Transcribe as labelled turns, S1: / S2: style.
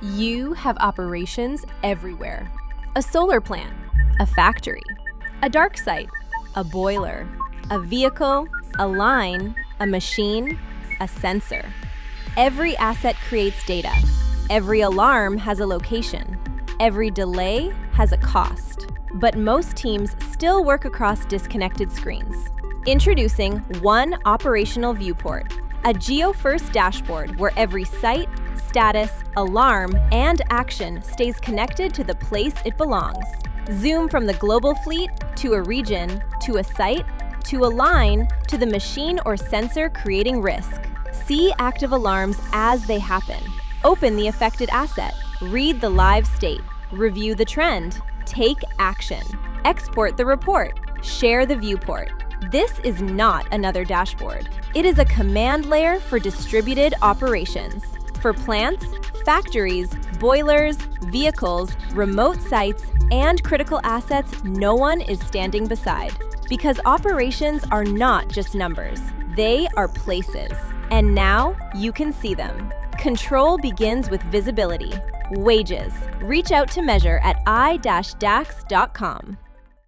S1: You have operations everywhere. A solar plant, a factory, a dark site, a boiler, a vehicle, a line, a machine, a sensor. Every asset creates data. Every alarm has a location. Every delay has a cost. But most teams still work across disconnected screens. Introducing One Operational Viewport, a geo-first dashboard where every site, status, alarm, and action stays connected to the place it belongs. Zoom from the global fleet to a region, to a site, to a line, to the machine or sensor creating risk. See active alarms as they happen. Open the affected asset. Read the live state. Review the trend. Take action. Export the report. Share the viewport. This is not another dashboard. It is a command layer for distributed operations. For plants, factories, boilers, vehicles, remote sites, and critical assets no one is standing beside. Because operations are not just numbers, they are places. And now you can see them. Control begins with visibility. Wages. Reach out to measure at I-Dacs.com.